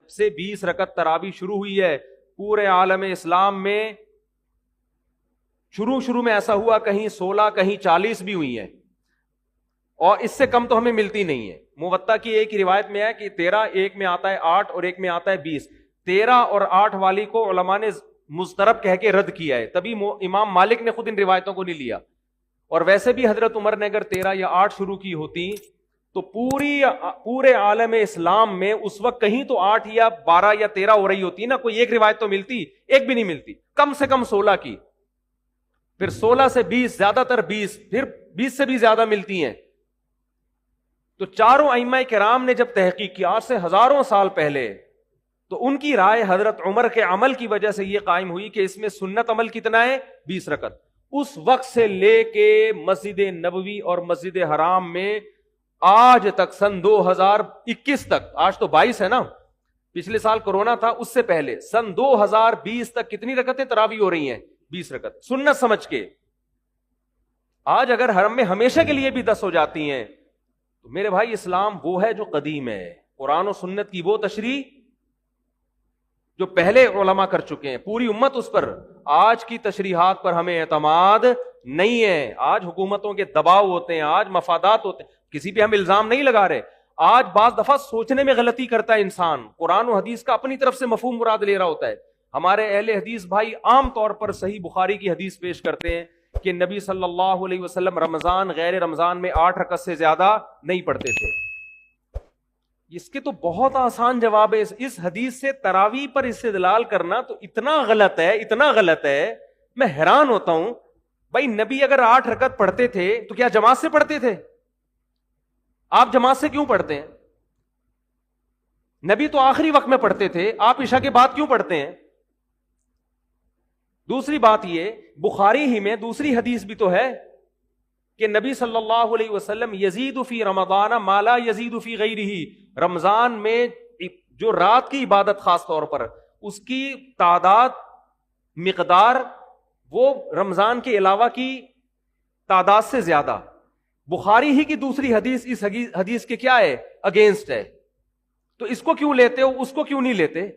سے 20 رکعت تراویح شروع ہوئی ہے پورے عالم اسلام میں شروع میں ایسا ہوا کہیں 16 کہیں 40 بھی ہوئی ہیں، اور اس سے کم تو ہمیں ملتی نہیں ہے. موطا کی ایک ہی روایت میں ہے کہ 13، ایک میں آتا ہے 8 اور ایک میں آتا ہے 20. 13 اور 8 والی کو علماء نے مضطرب کہہ کے رد کیا ہے، تبھی امام مالک نے خود ان روایتوں کو نہیں لیا. اور ویسے بھی حضرت عمر نے اگر 13 یا 8 شروع کی ہوتی تو پورے عالم اسلام میں اس وقت کہیں تو 8 یا 12 یا 13 ہو رہی ہوتی نا. کوئی ایک روایت تو ملتی، ایک بھی نہیں ملتی. کم سے کم 16 کی، پھر 16 سے 20، زیادہ تر 20، پھر 20 سے بھی زیادہ ملتی ہیں. تو چاروں ائمہ کرام نے جب تحقیق کی آج سے ہزاروں سال پہلے، تو ان کی رائے حضرت عمر کے عمل کی وجہ سے یہ قائم ہوئی کہ اس میں سنت عمل کتنا ہے؟ 20 رکعت. اس وقت سے لے کے مسجد نبوی اور مسجد حرام میں آج تک سن 2021 تک، آج تو 22 ہے نا، پچھلے سال کورونا تھا، اس سے پہلے سن 2020 تک کتنی رکعتیں تراویح ہو رہی ہیں؟ 20 رکعت سنت سمجھ کے. آج اگر حرم میں ہمیشہ کے لیے بھی 10 ہو جاتی ہیں تو میرے بھائی اسلام وہ ہے جو قدیم ہے. قرآن و سنت کی وہ تشریح جو پہلے علماء کر چکے ہیں، پوری امت اس پر. آج کی تشریحات پر ہمیں اعتماد نہیں ہے. آج حکومتوں کے دباؤ ہوتے ہیں، آج مفادات ہوتے ہیں. کسی پہ ہم الزام نہیں لگا رہے. آج بعض دفعہ سوچنے میں غلطی کرتا ہے انسان، قرآن و حدیث کا اپنی طرف سے مفہوم مراد لے رہا ہوتا ہے. ہمارے اہل حدیث بھائی عام طور پر صحیح بخاری کی حدیث پیش کرتے ہیں کہ نبی صلی اللہ علیہ وسلم رمضان غیر رمضان میں 8 رکعت سے زیادہ نہیں پڑھتے تھے. اس کے تو بہت آسان جواب ہے. اس حدیث سے تراویح پر استدلال کرنا تو اتنا غلط ہے، میں حیران ہوتا ہوں. بھائی نبی اگر 8 رکعت پڑھتے تھے تو کیا جماعت سے پڑھتے تھے؟ آپ جماعت سے کیوں پڑھتے ہیں؟ نبی تو آخری وقت میں پڑھتے تھے، آپ عشاء کے بعد کیوں پڑھتے ہیں؟ دوسری بات یہ، بخاری ہی میں دوسری حدیث بھی تو ہے کہ نبی صلی اللہ علیہ وسلم یزید فی رمضان ما لا یزید فی غیرہ، رمضان میں جو رات کی عبادت خاص طور پر اس کی تعداد مقدار وہ رمضان کے علاوہ کی تعداد سے زیادہ. بخاری ہی کی دوسری حدیث اس حدیث کے کیا ہے؟ اگینسٹ ہے. تو اس کو کیوں لیتے ہو، اس کو کیوں نہیں لیتے؟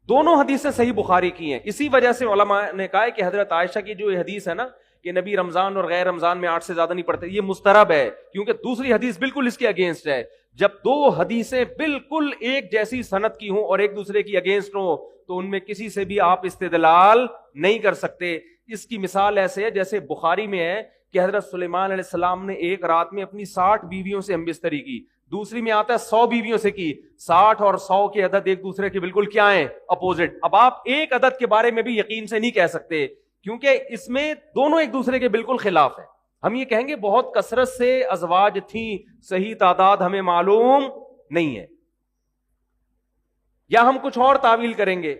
دونوں حدیثیں صحیح بخاری کی ہیں. اسی وجہ سے علماء نے کہا ہے کہ حضرت عائشہ کی جو حدیث ہے نا کہ نبی رمضان اور غیر رمضان میں 8 سے زیادہ نہیں پڑھتے، یہ مسترب ہے، کیونکہ دوسری حدیث بالکل اس کے اگینسٹ ہے. جب دو حدیثیں بالکل ایک جیسی سند کی ہوں اور ایک دوسرے کی اگینسٹ ہوں تو ان میں کسی سے بھی آپ استدلال نہیں کر سکتے. اس کی مثال ایسے ہے جیسے بخاری میں ہے کہ حضرت سلیمان علیہ السلام نے ایک رات میں اپنی 60 بیویوں سے ہمبستری کی. دوسری میں آتا ہے 100 بیویوں سے کی. 60 اور 100 کے عدد ایک دوسرے کے بالکل کیا ہیں؟ اپوزٹ. اب آپ ایک عدد کے بارے میں بھی یقین سے نہیں کہہ سکتے کیونکہ اس میں دونوں ایک دوسرے کے بالکل خلاف ہیں. ہم یہ کہیں گے بہت کثرت سے ازواج تھیں، صحیح تعداد ہمیں معلوم نہیں ہے. یا ہم کچھ اور تعویل کریں گے،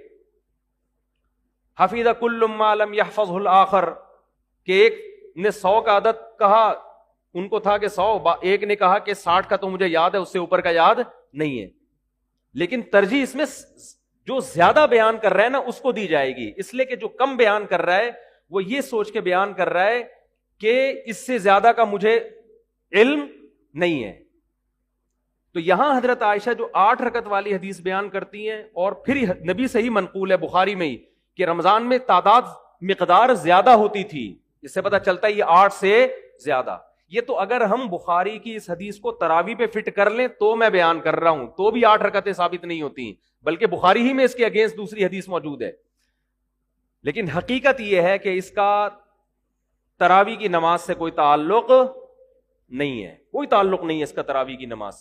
حفظ کل ما لم يحفظه الآخر، کہ ایک نے 100 کا عدد کہا، ان کو تھا کہ 100، ایک نے کہا کہ 60 کا تو مجھے یاد ہے، اس سے اوپر کا یاد نہیں ہے. لیکن ترجیح اس میں جو زیادہ بیان کر رہا ہے نا اس کو دی جائے گی، اس لیے کہ جو کم بیان کر رہا ہے وہ یہ سوچ کے بیان کر رہا ہے کہ اس سے زیادہ کا مجھے علم نہیں ہے. تو یہاں حضرت عائشہ جو 8 رکعت والی حدیث بیان کرتی ہیں، اور پھر نبی سے ہی منقول ہے بخاری میں ہی کہ رمضان میں تعداد مقدار زیادہ ہوتی تھی، اس سے پتہ چلتا ہے یہ 8 سے زیادہ. یہ تو اگر ہم بخاری کی اس حدیث کو تراویح پہ فٹ کر لیں تو میں بیان کر رہا ہوں، تو بھی 8 رکعتیں ثابت نہیں ہوتی، بلکہ بخاری ہی میں اس کے اگینسٹ دوسری حدیث موجود ہے. لیکن حقیقت یہ ہے کہ اس کا تراویح کی نماز سے کوئی تعلق نہیں ہے، کوئی تعلق نہیں ہے اس کا تراویح کی نماز.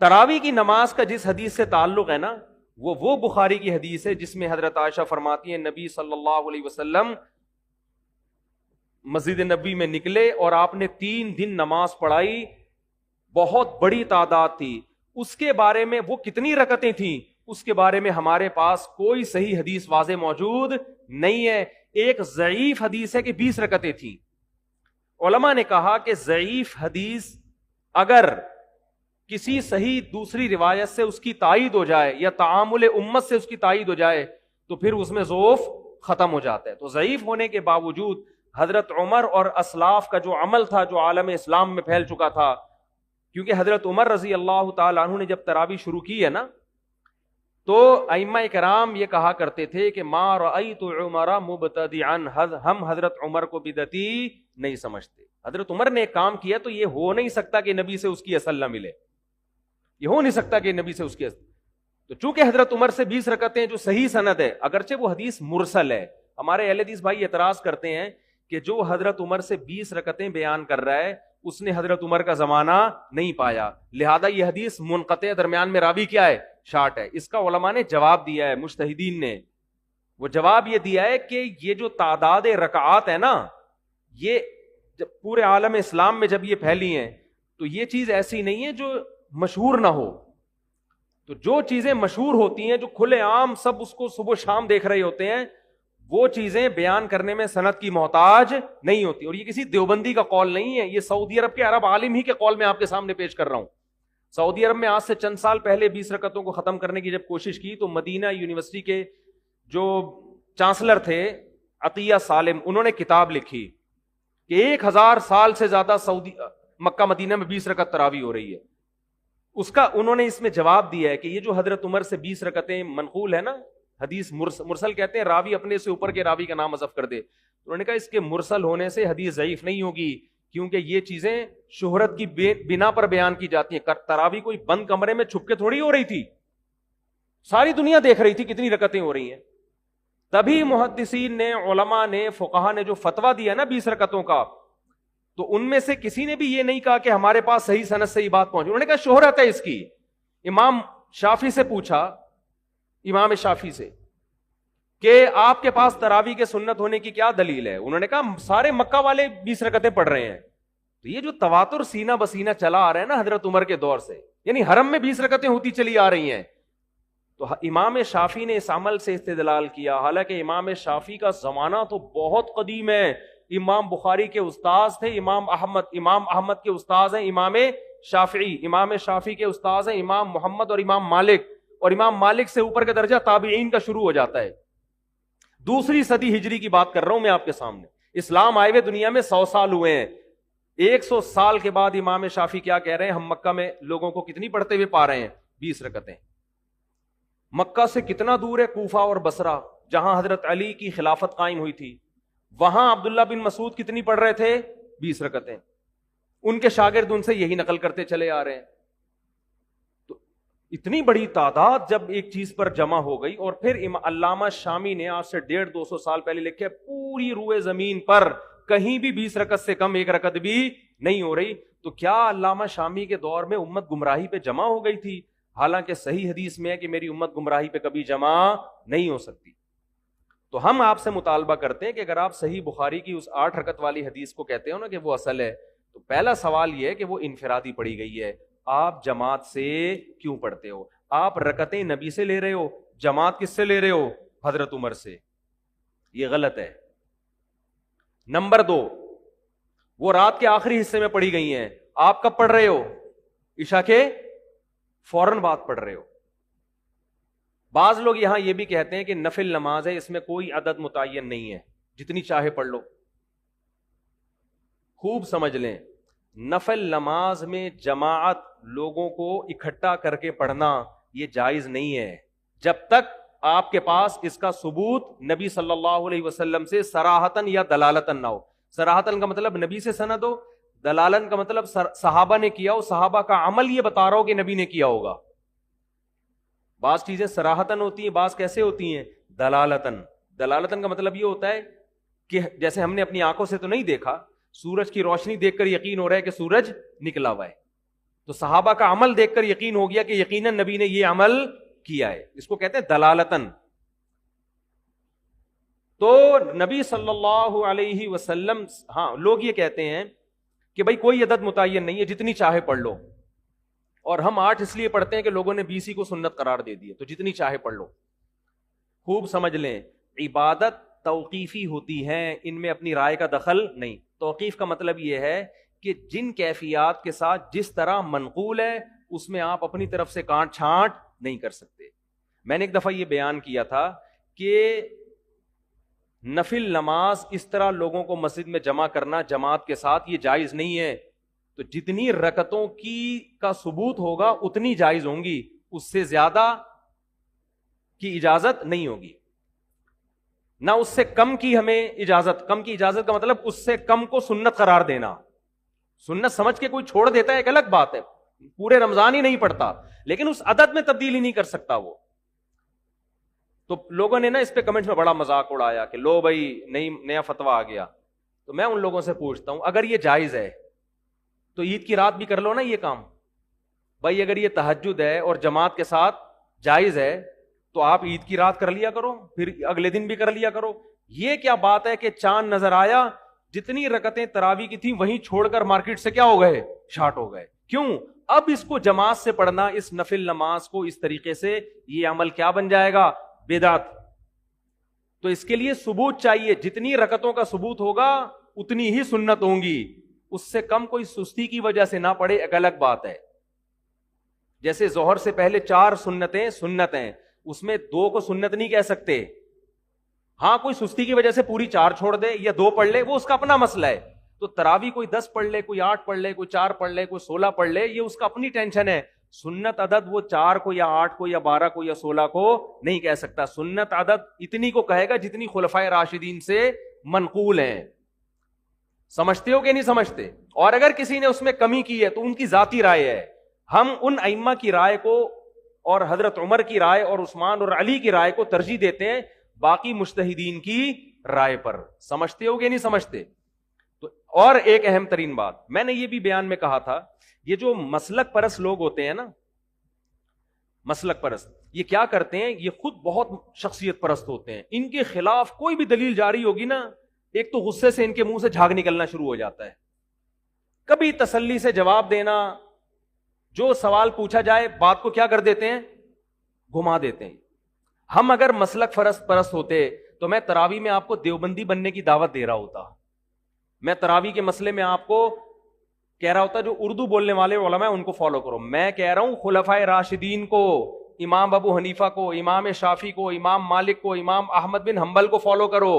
تراویح کی نماز کا جس حدیث سے تعلق ہے نا وہ بخاری کی حدیث ہے جس میں حضرت عائشہ فرماتی ہیں نبی صلی اللہ علیہ وسلم مسجد نبی میں نکلے اور آپ نے 3 دن نماز پڑھائی، بہت بڑی تعداد تھی. اس کے بارے میں وہ کتنی رکعتیں تھیں اس کے بارے میں ہمارے پاس کوئی صحیح حدیث واضح موجود نہیں ہے. ایک ضعیف حدیث ہے کہ 20 رکعتیں تھیں. علماء نے کہا کہ ضعیف حدیث اگر کسی صحیح دوسری روایت سے اس کی تائید ہو جائے یا تعامل امت سے اس کی تائید ہو جائے تو پھر اس میں ضعف ختم ہو جاتا ہے. تو ضعیف ہونے کے باوجود حضرت عمر اور اسلاف کا جو عمل تھا جو عالم اسلام میں پھیل چکا تھا، کیونکہ حضرت عمر رضی اللہ تعالی عنہ نے جب تراویح شروع کی ہے نا تو ائمہ کرام یہ کہا کرتے تھے کہ ما رأیت عمر مبتدعا، ہم حضرت عمر کو بدعتی نہیں سمجھتے. حضرت عمر نے ایک کام کیا تو یہ ہو نہیں سکتا کہ نبی سے اس کی اصل نہ ملے، یہ ہو نہیں سکتا کہ نبی سے اس کی اصل. تو چونکہ حضرت عمر سے 20 رکعتیں جو صحیح سند ہے، اگرچہ وہ حدیث مرسل ہے، ہمارے اہل حدیث بھائی اعتراض کرتے ہیں کہ جو حضرت عمر سے 20 رکعتیں بیان کر رہا ہے اس نے حضرت عمر کا زمانہ نہیں پایا، لہذا یہ حدیث منقطع، درمیان میں راوی کیا ہے؟ شارٹ ہے. اس کا علماء نے جواب دیا ہے، مجتہدین نے وہ جواب یہ دیا ہے کہ یہ جو تعداد رکعات ہے نا، یہ جب پورے عالم اسلام میں جب یہ پھیلی ہیں تو یہ چیز ایسی نہیں ہے جو مشہور نہ ہو. تو جو چیزیں مشہور ہوتی ہیں، جو کھلے عام سب اس کو صبح شام دیکھ رہے ہوتے ہیں، وہ چیزیں بیان کرنے میں سند کی محتاج نہیں ہوتی. اور یہ کسی دیوبندی کا قول نہیں ہے، یہ سعودی عرب کے عرب عالم ہی کے قول میں آپ کے سامنے پیش کر رہا ہوں. سعودی عرب میں آج سے چند سال پہلے 20 رکعتوں کو ختم کرنے کی جب کوشش کی تو مدینہ یونیورسٹی کے جو چانسلر تھے عطیہ سالم، انہوں نے کتاب لکھی کہ 1000 سال سے زیادہ مکہ مدینہ میں 20 رکعت تراویح ہو رہی ہے. اس کا انہوں نے اس میں جواب دیا ہے کہ یہ جو حضرت عمر سے 20 رکعتیں منقول ہے نا، حدیث مرسل کہتے ہیں راوی اپنے سے اوپر کے راوی کا نام حذف کر دے. انہوں نے کہا اس کے مرسل ہونے سے حدیث ضعیف نہیں ہوگی، کیونکہ یہ چیزیں شہرت کی بنا پر بیان کی جاتی ہیں. تراویح کوئی بند کمرے میں چھپ کے تھوڑی ہو رہی تھی، ساری دنیا دیکھ رہی تھی کتنی رکعتیں ہو رہی ہیں. تبھی محدثین نے، علماء نے، فقہا نے جو فتویٰ دیا نا 20 رکعتوں کا، تو ان میں سے کسی نے بھی یہ نہیں کہا کہ ہمارے پاس صحیح سند سے یہ بات پہنچی. انہوں نے کہا شہرت ہے اس کی. امام شافعی سے پوچھا، امام شافعی سے، کہ آپ کے پاس تراویح کے سنت ہونے کی کیا دلیل ہے؟ انہوں نے کہا سارے مکہ والے 20 رکعتیں پڑھ رہے ہیں. تو یہ جو تواتر سینہ بسینہ چلا آ رہا ہے نا حضرت عمر کے دور سے، یعنی حرم میں 20 رکعتیں ہوتی چلی آ رہی ہیں. تو امام شافعی نے اس عمل سے استدلال کیا، حالانکہ امام شافعی کا زمانہ تو بہت قدیم ہے. امام بخاری کے استاذ تھے امام احمد کے استاذ ہیں امام شافعی. امام شافعی کے استاذ ہیں امام محمد اور امام مالک، اور امام مالک سے اوپر کا درجہ تابعین کا شروع ہو جاتا ہے. 2 صدی ہجری کی بات کر رہا ہوں میں آپ کے سامنے. اسلام آئے ہوئے دنیا میں 100 سال ہوئے ہیں. 100 سال کے بعد امام شافعی کیا کہہ رہے ہیں؟ ہم مکہ میں لوگوں کو کتنی پڑھتے ہوئے پا رہے ہیں؟ 20 رکعتیں. مکہ سے کتنا دور ہے کوفہ اور بصرہ جہاں حضرت علی کی خلافت قائم ہوئی تھی، وہاں عبداللہ بن مسعود کتنی پڑھ رہے تھے؟ 20 رکعتیں. ان کے شاگرد ان سے یہی نقل کرتے چلے آ رہے ہیں. تو اتنی بڑی تعداد جب ایک چیز پر جمع ہو گئی، اور پھر علامہ شامی نے آج سے 150-200 سال پہلے لکھے پوری روئے زمین پر کہیں بھی 20 رکعت سے کم ایک رکعت بھی نہیں ہو رہی. تو کیا علامہ شامی کے دور میں امت گمراہی پہ جمع ہو گئی تھی؟ حالانکہ صحیح حدیث میں ہے کہ میری امت گمراہی پہ کبھی جمع نہیں ہو سکتی. تو ہم آپ سے مطالبہ کرتے ہیں کہ اگر آپ صحیح بخاری کی اس 8 رکعت والی حدیث کو کہتے ہو نا کہ وہ اصل ہے، تو پہلا سوال یہ ہے کہ وہ انفرادی پڑھی گئی ہے. آپ جماعت سے کیوں پڑھتے ہو؟ آپ رکعتیں نبی سے لے رہے ہو، جماعت کس سے لے رہے ہو؟ حضرت عمر سے. یہ غلط ہے. نمبر 2، وہ رات کے آخری حصے میں پڑھی گئی ہیں. آپ کب پڑھ رہے ہو؟ عشاء کے فوراً بعد پڑھ رہے ہو. بعض لوگ یہاں یہ بھی کہتے ہیں کہ نفل نماز ہے، اس میں کوئی عدد متعین نہیں ہے، جتنی چاہے پڑھ لو. خوب سمجھ لیں، نفل نماز میں جماعت لوگوں کو اکٹھا کر کے پڑھنا یہ جائز نہیں ہے جب تک آپ کے پاس اس کا ثبوت نبی صلی اللہ علیہ وسلم سے صراحتاً یا دلالتاً نہ ہو. صراحتاً کا مطلب نبی سے سند ہو، دلالن کا مطلب صحابہ نے کیا ہو، صحابہ کا عمل یہ بتا رہا ہو کہ نبی نے کیا ہوگا. بعض چیزیں صراحتاً ہوتی ہیں، بعض کیسے ہوتی ہیں؟ دلالتاً. دلالتاً کا مطلب یہ ہوتا ہے کہ جیسے ہم نے اپنی آنکھوں سے تو نہیں دیکھا، سورج کی روشنی دیکھ کر یقین ہو رہا ہے کہ سورج نکلا ہوا ہے، تو صحابہ کا عمل دیکھ کر یقین ہو گیا کہ یقیناً نبی نے یہ عمل کیا ہے. اس کو کہتے ہیں دلالتاً. تو نبی صلی اللہ علیہ وسلم، ہاں لوگ یہ کہتے ہیں کہ بھائی کوئی عدد متعین نہیں ہے، جتنی چاہے پڑھ لو. اور ہم 8 اس لیے پڑھتے ہیں کہ لوگوں نے 20 کو سنت قرار دے دی ہے، تو جتنی چاہے پڑھ لو. خوب سمجھ لیں، عبادت توقیفی ہوتی ہے، ان میں اپنی رائے کا دخل نہیں. توقیف کا مطلب یہ ہے کہ جن کیفیات کے ساتھ جس طرح منقول ہے اس میں آپ اپنی طرف سے کانٹ چھانٹ نہیں کر سکتے. میں نے ایک دفعہ یہ بیان کیا تھا کہ نفل نماز اس طرح لوگوں کو مسجد میں جمع کرنا جماعت کے ساتھ یہ جائز نہیں ہے. تو جتنی رکعتوں کی کا ثبوت ہوگا اتنی جائز ہوں گی، اس سے زیادہ کی اجازت نہیں ہوگی، نہ اس سے کم کی ہمیں اجازت. کم کی اجازت کا مطلب اس سے کم کو سنت قرار دینا. سنت سمجھ کے کوئی چھوڑ دیتا ہے ایک الگ بات ہے، پورے رمضان ہی نہیں پڑتا، لیکن اس عدد میں تبدیلی نہیں کر سکتا وہ. تو لوگوں نے نا اس پہ کمنٹ میں بڑا مذاق اڑایا کہ لو بھائی نیا فتویٰ آ گیا. تو میں ان لوگوں سے پوچھتا ہوں اگر یہ جائز ہے تو عید کی رات بھی کر لو نا یہ کام. بھائی اگر یہ تہجد ہے اور جماعت کے ساتھ جائز ہے تو آپ عید کی رات کر لیا کرو، پھر اگلے دن بھی کر لیا کرو. یہ کیا بات ہے کہ چاند نظر آیا، جتنی رکعتیں تراویح کی تھیں وہیں چھوڑ کر مارکیٹ سے کیا ہو گئے، شارٹ ہو گئے. کیوں؟ اب اس کو جماعت سے پڑھنا، اس نفل نماز کو اس طریقے سے، یہ عمل کیا بن جائے گا، بدعت. تو اس کے لیے ثبوت چاہیے، جتنی رکعتوں کا ثبوت ہوگا اتنی ہی سنت ہوں گی. اس سے کم کوئی سستی کی وجہ سے نہ پڑھے ایک الگ بات ہے. جیسے ظہر سے پہلے 4 سنتیں سنت ہیں، اس میں 2 کو سنت نہیں کہہ سکتے. ہاں کوئی سستی کی وجہ سے پوری 4 چھوڑ دے یا 2 پڑھ لے، وہ اس کا اپنا مسئلہ ہے. تو تراویح کوئی 10 پڑھ لے، کوئی 8 پڑھ لے، کوئی 4 پڑھ لے، کوئی 16 پڑھ لے، یہ اس کا اپنی ٹینشن ہے. سنت عدد وہ 4 کو یا 8 کو یا 12 کو یا 16 کو نہیں کہہ سکتا. سنت عدد اتنی کو کہے گا جتنی خلفائے راشدین سے منقول ہیں. سمجھتے ہو کہ نہیں سمجھتے؟ اور اگر کسی نے اس میں کمی کی ہے تو ان کی ذاتی رائے ہے. ہم ان ائمہ کی رائے کو اور حضرت عمر کی رائے اور عثمان اور علی کی رائے کو ترجیح دیتے ہیں باقی مجتہدین کی رائے پر. سمجھتے ہو کہ نہیں سمجھتے؟ تو اور ایک اہم ترین بات میں نے یہ بھی بیان میں کہا تھا، یہ جو مسلک پرست لوگ ہوتے ہیں نا، مسلک پرست، یہ کیا کرتے ہیں، یہ خود بہت شخصیت پرست ہوتے ہیں. ان کے خلاف کوئی بھی دلیل جاری ہوگی نا، ایک تو غصے سے ان کے منہ سے جھاگ نکلنا شروع ہو جاتا ہے. کبھی تسلی سے جواب دینا، جو سوال پوچھا جائے بات کو کیا کر دیتے ہیں، گھما دیتے ہیں. ہم اگر مسلک پرست ہوتے تو میں تراویح میں آپ کو دیوبندی بننے کی دعوت دے رہا ہوتا. میں تراویح کے مسئلے میں آپ کو کہہ رہا ہوتا جو اردو بولنے والے علماء ان کو فالو کرو. میں کہہ رہا ہوں خلفائے راشدین کو، امام ابو حنیفہ کو، امام شافعی کو، امام مالک کو، امام احمد بن حنبل کو فالو کرو.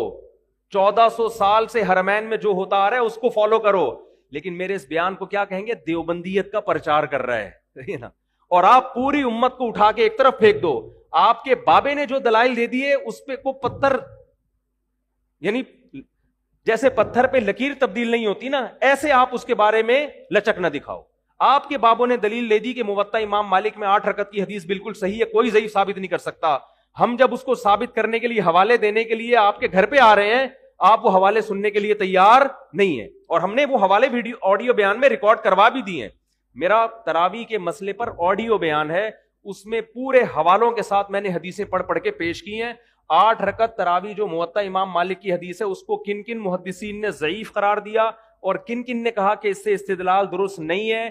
1400 سال سے حرمین میں جو ہوتا آ رہا ہے اس کو فالو کرو. لیکن میرے اس بیان کو کیا کہیں گے، دیوبندیت کا پرچار کر رہا ہے نا. اور آپ پوری امت کو اٹھا کے ایک طرف پھینک دو. آپ کے بابے نے جو دلائل دے دیے اس پہ کو پتھر، یعنی جیسے پتھر پہ لکیر تبدیل نہیں ہوتی نا، ایسے آپ اس کے بارے میں لچک نہ دکھاؤ. آپ کے بابوں نے دلیل دے دی کہ موطا امام مالک میں 8 رکعت کی حدیث بالکل صحیح ہے، کوئی ضعیف ثابت نہیں کر سکتا. ہم جب اس کو ثابت کرنے کے لیے حوالے دینے کے لیے آپ کے گھر پہ آ رہے ہیں، آپ وہ حوالے سننے کے لیے تیار نہیں ہیں. اور ہم نے وہ حوالے ویڈیو آڈیو بیان میں ریکارڈ کروا بھی دیے ہیں. میرا تراویح کے مسئلے پر آڈیو بیان ہے، اس میں پورے حوالوں کے ساتھ میں نے حدیثیں پڑھ پڑھ کے پیش کی ہیں. 8 رکعت تراویح جو موطا امام مالک کی حدیث ہے اس کو کن کن محدثین نے ضعیف قرار دیا اور کن کن نے کہا کہ اس سے استدلال درست نہیں ہے،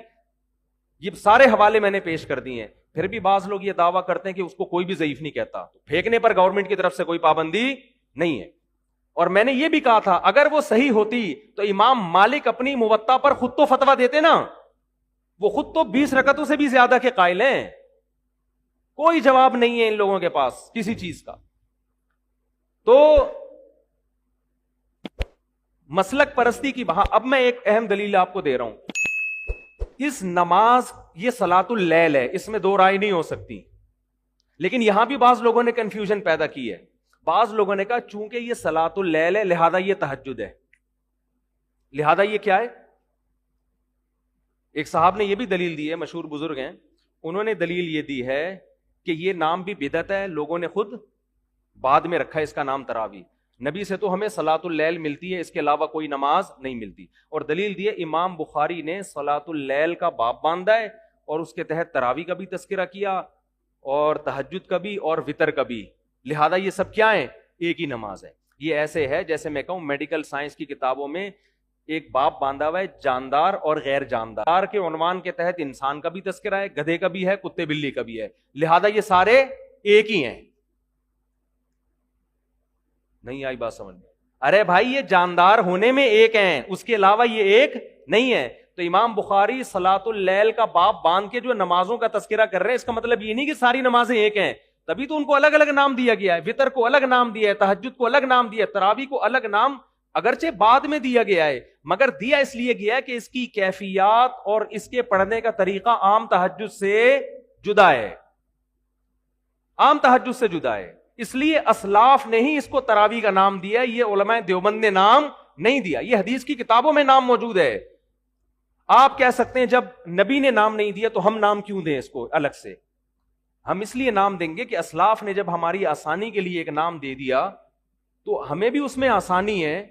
یہ سارے حوالے میں نے پیش کر دیے ہیں. پھر بھی بعض لوگ یہ دعویٰ کرتے ہیں کہ اس کو کوئی بھی ضعیف نہیں کہتا. پھینکنے پر گورنمنٹ کی طرف سے کوئی پابندی نہیں ہے. اور میں نے یہ بھی کہا تھا اگر وہ صحیح ہوتی تو امام مالک اپنی موطا پر خود تو فتویٰ دیتے نا، وہ خود تو 20 رکعتوں سے بھی زیادہ کے قائل ہیں. کوئی جواب نہیں ہے ان لوگوں کے پاس کسی چیز کا. تو مسلک پرستی کی بہا. اب میں ایک اہم دلیل آپ کو دے رہا ہوں. اس نماز یہ صلاۃ اللیل ہے، اس میں 2 رائے نہیں ہو سکتی. لیکن یہاں بھی بعض لوگوں نے کنفیوژن پیدا کی ہے. بعض لوگوں نے کہا چونکہ یہ صلاۃ اللیل ہے لہذا یہ تہجد ہے. لہذا یہ کیا ہے؟ ایک صاحب نے یہ بھی دلیل دی ہے، مشہور بزرگ ہیں، انہوں نے دلیل یہ دی ہے کہ یہ نام بھی بدعت ہے، لوگوں نے خود بعد میں رکھا ہے اس کا نام تراویح. نبی سے تو ہمیں صلاۃ اللیل ملتی ہے، اس کے علاوہ کوئی نماز نہیں ملتی. اور دلیل دی ہے امام بخاری نے صلاۃ اللیل کا باب باندھا ہے اور اس کے تحت تراویح کا بھی تذکرہ کیا اور تہجد کا بھی اور وتر کا بھی. لہذا یہ سب کیا ہیں؟ ایک ہی نماز ہے. یہ ایسے ہے جیسے میں کہوں میڈیکل سائنس کی کتابوں میں ایک باب باندھا ہوا ہے جاندار اور غیر جاندار کے عنوان کے تحت انسان کا بھی تذکرہ ہے، گدھے کا بھی ہے، کتے بلی کا بھی ہے. لہذا یہ سارے ایک ہی ہیں. نہیں آئی بات سمجھ میں؟ ارے بھائی یہ جاندار ہونے میں ایک ہیں، اس کے علاوہ یہ ایک نہیں ہے. تو امام بخاری صلاۃ اللیل کا باب باندھ کے جو نمازوں کا تذکرہ کر رہے ہیں، اس کا مطلب یہ نہیں کہ ساری نمازیں ایک ہیں. تبھی تو ان کو الگ الگ نام دیا گیا ہے. وتر کو الگ نام دیا ہے، تہجد کو الگ نام دیا ہے، تراویح کو الگ نام اگرچہ بعد میں دیا گیا ہے، مگر دیا اس لیے گیا ہے کہ اس کی کیفیات اور اس کے پڑھنے کا طریقہ عام تہجد سے جدا ہے. عام تہجد سے جدا ہے. اس لیے اسلاف نے ہی اس کو تراویح کا نام دیا, یہ علماء دیوبند نے نام نہیں دیا, یہ حدیث کی کتابوں میں نام موجود ہے. آپ کہہ سکتے ہیں جب نبی نے نام نہیں دیا تو ہم نام کیوں دیں اس کو الگ سے؟ ہم اس لیے نام دیں گے کہ اسلاف نے جب ہماری آسانی کے لیے ایک نام دے دیا تو ہمیں بھی اس میں آسانی ہے,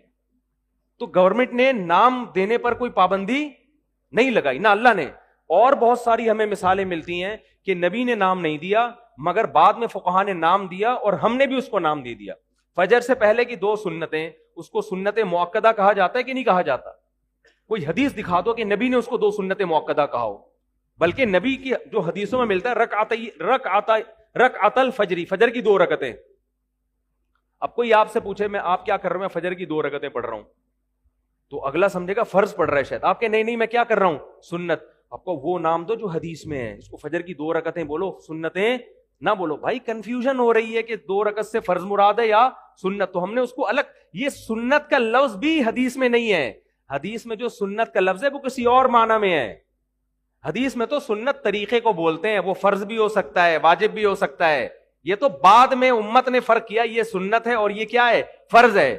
تو گورنمنٹ نے نام دینے پر کوئی پابندی نہیں لگائی, نہ اللہ نے. اور بہت ساری ہمیں مثالیں ملتی ہیں کہ نبی نے نام نہیں دیا مگر بعد میں فقہا نے نام دیا اور ہم نے بھی اس کو نام دے دیا. فجر سے پہلے کی 2 سنتیں, اس کو سنت مؤکدہ کہا جاتا ہے کہ نہیں کہا جاتا؟ کوئی حدیث دکھا دو کہ نبی نے اس کو 2 سنت مؤکدہ کہا ہو. بلکہ نبی کی جو حدیثوں میں ملتا ہے رکعت الفجر, فجر کی 2 رکعتیں. اب کوئی آپ سے پوچھے میں آپ کیا کر رہا ہوں, میں فجر کی 2 رکعتیں پڑھ رہا ہوں, تو اگلا سمجھے گا فرض پڑھ رہا ہے شاید. آپ کہ نہیں میں کیا کر رہا ہوں, سنت. آپ کو وہ نام دو جو حدیث میں ہے, اس کو فجر کی 2 رکعتیں بولو, سنتیں نہ بولو. بھائی کنفیوژن ہو رہی ہے کہ 2 رکعت سے فرض مراد ہے یا سنت, تو ہم نے اس کو الگ. یہ سنت کا لفظ بھی حدیث میں نہیں ہے. حدیث میں جو سنت کا لفظ ہے وہ کسی اور معنی میں ہے. حدیث میں تو سنت طریقے کو بولتے ہیں, وہ فرض بھی ہو سکتا ہے, واجب بھی ہو سکتا ہے. یہ تو بعد میں امت نے فرق کیا, یہ سنت ہے اور یہ کیا ہے, فرض ہے.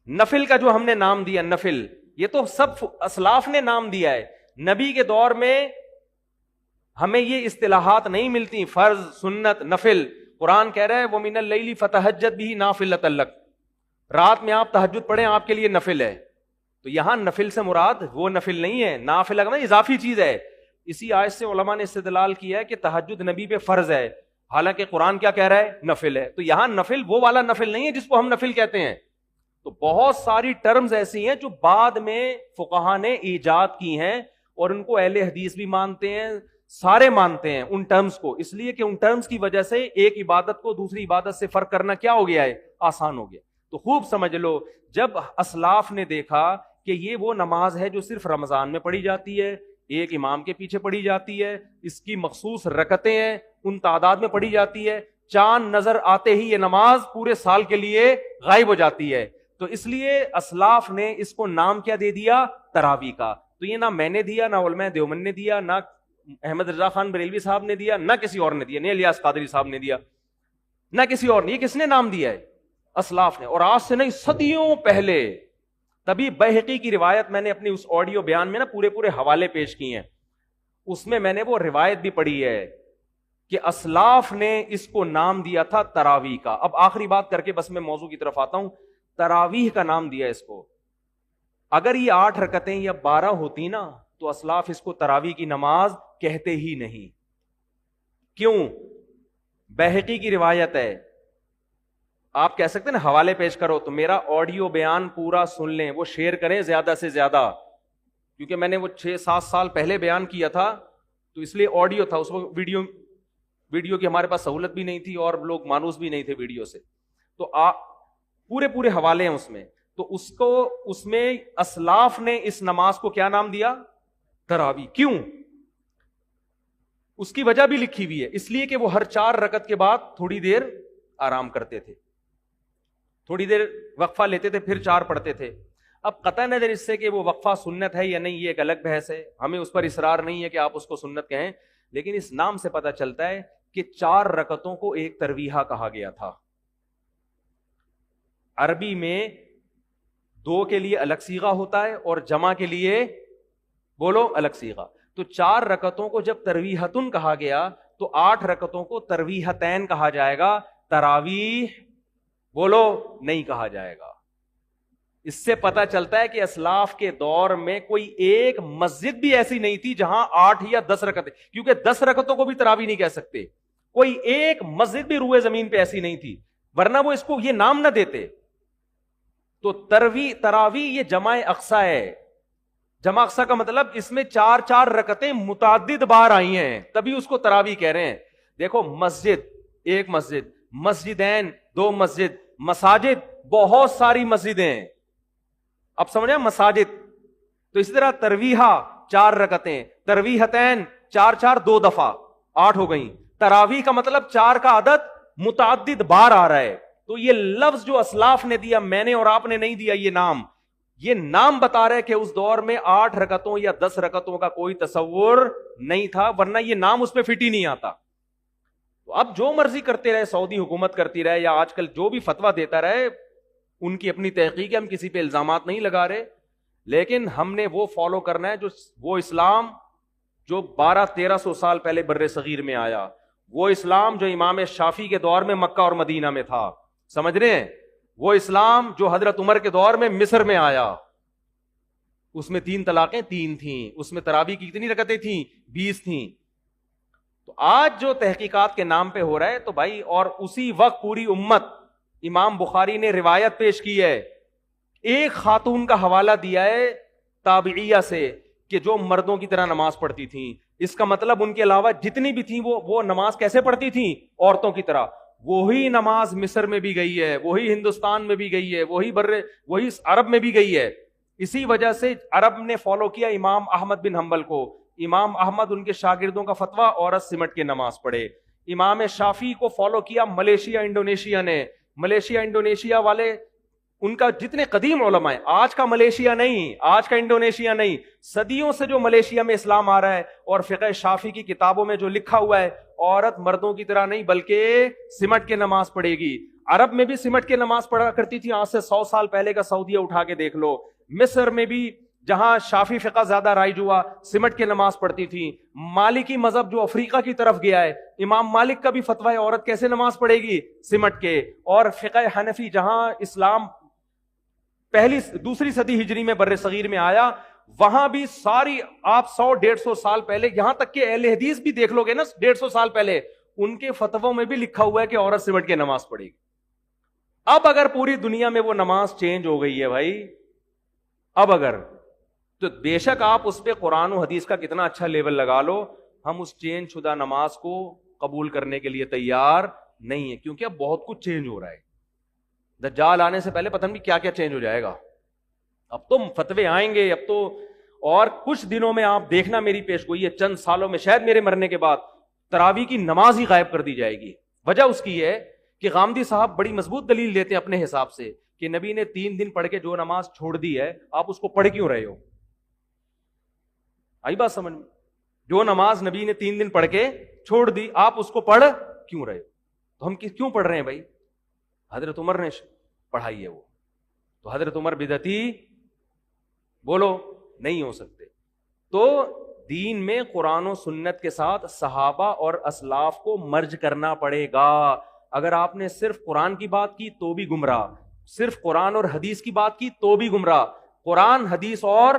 نفل کا جو ہم نے نام دیا نفل, یہ تو سب اسلاف نے نام دیا ہے. نبی کے دور میں ہمیں یہ اصطلاحات نہیں ملتی, فرض, سنت, نفل. قرآن کہہ رہا ہے وَمِنَ اللَّيْلِ فَتَهَجَّدْ بِهِ نَافِلَةً لَكَ, رات میں آپ تہجد پڑھیں آپ کے لیے نفل ہے. تو یہاں نفل سے مراد وہ نفل نہیں ہے, نافلہ کا اضافی چیز ہے. اسی آیت سے علماء نے استدلال کیا ہے کہ تہجد نبی پہ فرض ہے, حالانکہ قرآن کیا کہہ رہا ہے, نفل ہے. تو یہاں نفل وہ والا نفل نہیں ہے جس کو ہم نفل کہتے ہیں. تو بہت ساری ٹرمز ایسی ہیں جو بعد میں فقہا نے ایجاد کی ہیں اور ان کو اہل حدیث بھی مانتے ہیں, سارے مانتے ہیں ان ٹرمز کو, اس لیے کہ ان ٹرمز کی وجہ سے ایک عبادت کو دوسری عبادت سے فرق کرنا کیا ہو گیا ہے, آسان ہو گیا. تو خوب سمجھ لو, جب اسلاف نے دیکھا کہ یہ وہ نماز ہے جو صرف رمضان میں پڑھی جاتی ہے, ایک امام کے پیچھے پڑھی جاتی ہے, اس کی مخصوص رکعتیں ہیں, ان تعداد میں پڑھی جاتی ہے, چاند نظر آتے ہی یہ نماز پورے سال کے لیے غائب ہو جاتی ہے, تو اس لیے اسلاف نے اس کو نام کیا دے دیا, تراویح کا. تو یہ نہ میں نے دیا, نہ علماء دیوبند نے دیا, نہ احمد رضا خان بریلوی صاحب نے دیا, نہ کسی اور نے دیا, نہ الیاس قادری صاحب نے دیا, نہ کسی اور نے. یہ کس نے نام دیا ہے, اسلاف نے. اور آج سے نہیں, صدیوں پہلے. تبھی بیہقی کی روایت میں نے اپنی اس آڈیو بیان میں نا پورے حوالے پیش کیے ہیں, اس میں نے وہ روایت بھی پڑھی ہے کہ اسلاف نے اس کو نام دیا تھا تراویح کا. اب آخری بات کر کے بس میں موضوع کی طرف آتا ہوں. تراویح کا نام دیا اس کو. اگر یہ 8 رکعتیں یا 12 ہوتی نا تو اسلاف اس کو تراویح کی نماز کہتے ہی نہیں. کیوں؟ بیہقی کی روایت ہے. آپ کہہ سکتے ہیں نا حوالے پیش کرو, تو میرا آڈیو بیان پورا سن لیں, وہ شیئر کریں زیادہ سے زیادہ, کیونکہ میں نے وہ 6-7 سال پہلے بیان کیا تھا تو اس لیے آڈیو تھا, اس کو ویڈیو کی ہمارے پاس سہولت بھی نہیں تھی اور لوگ مانوس بھی نہیں تھے ویڈیو سے. تو پورے حوالے ہیں اس میں. تو اس میں اسلاف نے اس نماز کو کیا نام دیا, تراویح. کیوں؟ اس کی وجہ بھی لکھی ہوئی ہے, اس لیے کہ وہ ہر 4 رکعت کے بعد تھوڑی دیر آرام کرتے تھے, تھوڑی دیر وقفہ لیتے تھے, پھر 4 پڑھتے تھے. اب قطع نظر اس سے کہ وہ وقفہ سنت ہے یا نہیں, یہ ایک الگ بحث ہے, ہمیں اس پر اصرار نہیں ہے کہ آپ اس کو سنت کہیں, لیکن اس نام سے پتہ چلتا ہے کہ 4 رکعتوں کو ایک ترویحہ کہا گیا تھا. عربی میں 2 کے لیے الگ صیغہ ہوتا ہے اور جمع کے لیے بولو الگ صیغہ. تو 4 رکعتوں کو جب ترویحتن کہا گیا تو 8 رکعتوں کو ترویحتین کہا جائے گا, تراویح بولو نہیں کہا جائے گا. اس سے پتا چلتا ہے کہ اسلاف کے دور میں کوئی ایک مسجد بھی ایسی نہیں تھی جہاں 8 یا 10 رکعتیں, کیونکہ 10 رکعتوں کو بھی تراویح نہیں کہہ سکتے. کوئی ایک مسجد بھی روئے زمین پہ ایسی نہیں تھی, ورنہ وہ اس کو یہ نام نہ دیتے. تو تراویح یہ جمع اقصا ہے. جمع اقصا کا مطلب اس میں 4 رکعتیں متعدد بار آئی ہیں, تبھی اس کو تراویح کہہ رہے ہیں. دیکھو مسجد ایک مسجد, مسجدین 2 مسجد, مساجد بہت ساری مسجدیں. اب سمجھیں مساجد. تو اسی طرح ترویحہ 4 رکعتیں, ترویحتین 4 2 دفعہ 8 ہو گئیں. تراویح کا مطلب 4 کا عدد متعدد بار آ رہا ہے. تو یہ لفظ جو اسلاف نے دیا, میں نے اور آپ نے نہیں دیا, یہ نام بتا رہے کہ اس دور میں 8 رکعتوں یا 10 رکعتوں کا کوئی تصور نہیں تھا, ورنہ یہ نام اس پہ فٹ ہی نہیں آتا. تو اب جو مرضی کرتے رہے، سعودی حکومت کرتی رہے یا آج کل جو بھی فتویٰ دیتا رہے، ان کی اپنی تحقیق ہے، ہم کسی پہ الزامات نہیں لگا رہے، لیکن ہم نے وہ فالو کرنا ہے جو وہ اسلام جو 1200-1300 سال پہلے بر صغیر میں آیا، وہ اسلام جو امام شافعی کے دور میں مکہ اور مدینہ میں تھا، سمجھ رہے ہیں؟ وہ اسلام جو حضرت عمر کے دور میں مصر میں آیا، اس میں 3 طلاقیں 3 تھیں، اس میں تراویح کی کتنی رکعتیں تھیں؟ 20 تھیں۔ تو آج جو تحقیقات کے نام پہ ہو رہا ہے تو بھائی، اور اسی وقت پوری امت، امام بخاری نے روایت پیش کی ہے، ایک خاتون کا حوالہ دیا ہے تابعیہ سے کہ جو مردوں کی طرح نماز پڑھتی تھیں، اس کا مطلب ان کے علاوہ جتنی بھی تھیں وہ نماز کیسے پڑھتی تھیں؟ عورتوں کی طرح۔ وہی نماز مصر میں بھی گئی ہے، وہی ہندوستان میں بھی گئی ہے، وہی عرب میں بھی گئی ہے۔ اسی وجہ سے عرب نے فالو کیا امام احمد بن حنبل کو، امام احمد ان کے شاگردوں کا فتویٰ، عورت سمٹ کے نماز پڑھے۔ امام شافعی کو فالو کیا ملیشیا انڈونیشیا نے، ملیشیا انڈونیشیا والے ان کا جتنے قدیم علماء ہیں، آج کا ملیشیا نہیں، آج کا انڈونیشیا نہیں، صدیوں سے جو ملیشیا میں اسلام آ رہا ہے، اور فقہ شافعی کی کتابوں میں جو لکھا ہوا ہے، عورت مردوں کی طرح نہیں بلکہ سمٹ کے نماز پڑھے گی۔ عرب میں بھی سمٹ کے نماز پڑھا کرتی تھی، آج سے 100 سال پہلے کا سعودیہ اٹھا کے دیکھ لو۔ مصر میں بھی جہاں شافعی فقہ زیادہ رائج ہوا، سمٹ کے نماز پڑھتی تھی۔ مالکی مذہب جو افریقہ کی طرف گیا ہے، امام مالک کا بھی فتویٰ ہے عورت کیسے نماز پڑھے گی؟ سمٹ کے۔ اور فقہ حنفی جہاں اسلام دوسری صدی ہجری میں بر صغیر میں آیا، وہاں بھی ساری آپ 100-150 سال پہلے، یہاں تک کہ اہل حدیث بھی دیکھ لو گے نا 150 سال پہلے، ان کے فتووں میں بھی لکھا ہوا ہے کہ عورت سمٹ کے نماز پڑھے گی۔ اب اگر پوری دنیا میں وہ نماز چینج ہو گئی ہے بھائی، اب اگر تو بے شک آپ اس پہ قرآن و حدیث کا کتنا اچھا لیول لگا لو، ہم اس چینج شدہ نماز کو قبول کرنے کے لیے تیار نہیں ہے، کیونکہ اب بہت کچھ چینج ہو رہا ہے۔ دجال آنے سے پہلے پتہ نہیں کیا کیا چینج ہو جائے گا، اب تو فتوے آئیں گے، اب تو، اور کچھ دنوں میں آپ دیکھنا میری پیش گوئی ہے، چند سالوں میں شاید میرے مرنے کے بعد تراویح کی نماز ہی غائب کر دی جائے گی۔ وجہ اس کی ہے کہ غامدی صاحب بڑی مضبوط دلیل دیتے ہیں اپنے حساب سے کہ نبی نے 3 دن پڑھ کے جو نماز چھوڑ دی ہے، آپ اس کو پڑھ کیوں رہے ہو؟ آئی بات سمجھ میں؟ جو نماز نبی نے 3 دن پڑھ کے چھوڑ دی، آپ اس کو پڑھ کیوں رہے ہو؟ تو ہم کیوں پڑھ رہے ہیں بھائی؟ حضرت عمر نے پڑھائی ہے وہ، تو حضرت عمر بدعتی بولو نہیں ہو سکتے۔ تو دین میں قرآن و سنت کے ساتھ صحابہ اور اسلاف کو مرج کرنا پڑے گا۔ اگر آپ نے صرف قرآن کی بات کی تو بھی گمراہ، صرف قرآن اور حدیث کی بات کی تو بھی گمراہ۔ قرآن، حدیث اور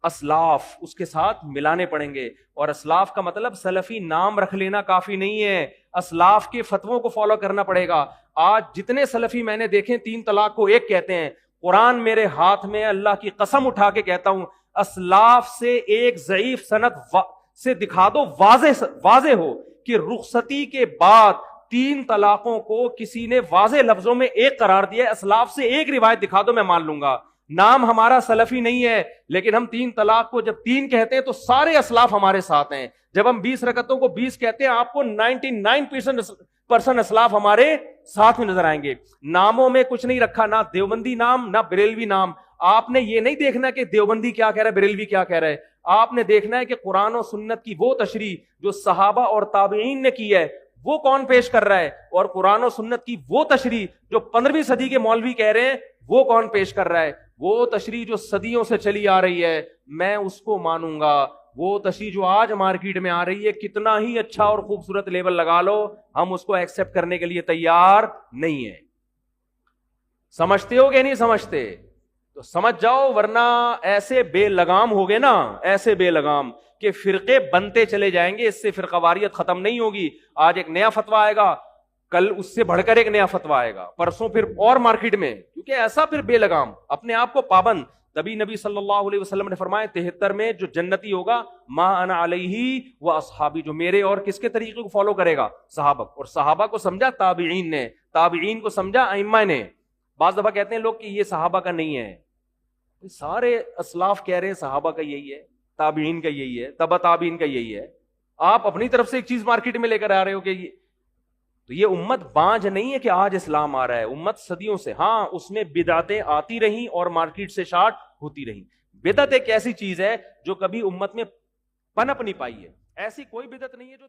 اسلاف اس کے ساتھ ملانے پڑیں گے، اور اسلاف کا مطلب سلفی نام رکھ لینا کافی نہیں ہے، اسلاف کے فتووں کو فالو کرنا پڑے گا۔ آج جتنے سلفی میں نے دیکھے 3 طلاق کو ایک کہتے ہیں، قرآن میرے ہاتھ میں، اللہ کی قسم اٹھا کے کہتا ہوں، اسلاف سے ایک ضعیف سند سے دکھا دو واضح ہو کہ رخصتی کے بعد 3 طلاقوں کو کسی نے واضح لفظوں میں ایک قرار دیا ہے، اسلاف سے ایک روایت دکھا دو، میں مان لوں گا۔ نام ہمارا سلفی نہیں ہے، لیکن ہم 3 طلاق کو جب 3 کہتے ہیں تو سارے اسلاف ہمارے ساتھ ہیں۔ جب ہم 20 رکعتوں کو 20 کہتے ہیں، آپ کو 99% اسلاف ہمارے ساتھ میں نظر آئیں گے۔ ناموں میں کچھ نہیں رکھا، نہ دیوبندی نام نہ بریلوی نام۔ آپ نے یہ نہیں دیکھنا کہ دیوبندی کیا کہہ رہا ہے، بریلوی کیا کہہ رہا ہے، آپ نے دیکھنا ہے کہ قرآن و سنت کی وہ تشریح جو صحابہ اور تابعین نے کی ہے وہ کون پیش کر رہا ہے، اور قرآن و سنت کی وہ تشریح جو 15ویں صدی کے مولوی کہہ رہے ہیں وہ کون پیش کر رہا ہے۔ وہ تشریح جو صدیوں سے چلی آ رہی ہے میں اس کو مانوں گا، وہ تشریح جو آج مارکیٹ میں آ رہی ہے کتنا ہی اچھا اور خوبصورت لیبل لگا لو، ہم اس کو ایکسپٹ کرنے کے لیے تیار نہیں ہیں۔ سمجھتے ہو کہ نہیں سمجھتے؟ تو سمجھ جاؤ، ورنہ ایسے بے لگام ہو گئے نا، ایسے بے لگام کہ فرقے بنتے چلے جائیں گے، اس سے فرقہ واریت ختم نہیں ہوگی۔ آج ایک نیا فتویٰ آئے گا، کل اس سے بڑھ کر ایک نیا فتویٰ آئے گا، پرسوں پھر اور مارکیٹ میں، کیونکہ ایسا پھر بے لگام، اپنے آپ کو پابند۔ تبھی نبی صلی اللہ علیہ وسلم نے فرمایا 73 میں جو جنتی ہوگا ما انا علیہ و اصحابی، جو میرے اور کس کے طریقے کو فالو کرے گا؟ صحابہ۔ اور صحابہ کو سمجھا تابعین نے، تابعین کو سمجھا ائمہ نے۔ بعض دفعہ کہتے ہیں لوگ کہ یہ صحابہ کا نہیں ہے، سارے اسلاف کہہ رہے ہیں صحابہ کا یہی ہے، تابعین کا یہی ہے، تبع تابعین کا یہی ہے، آپ اپنی طرف سے ایک چیز مارکیٹ میں لے کر آ رہے ہو کہ تو یہ امت بانج نہیں ہے کہ آج اسلام آ رہا ہے، امت صدیوں سے، ہاں اس میں بدعتیں آتی رہیں اور مارکیٹ سے شارٹ ہوتی رہیں۔ بدعت ایک ایسی چیز ہے جو کبھی امت میں پنپ نہیں پائی ہے، ایسی کوئی بدعت نہیں ہے جو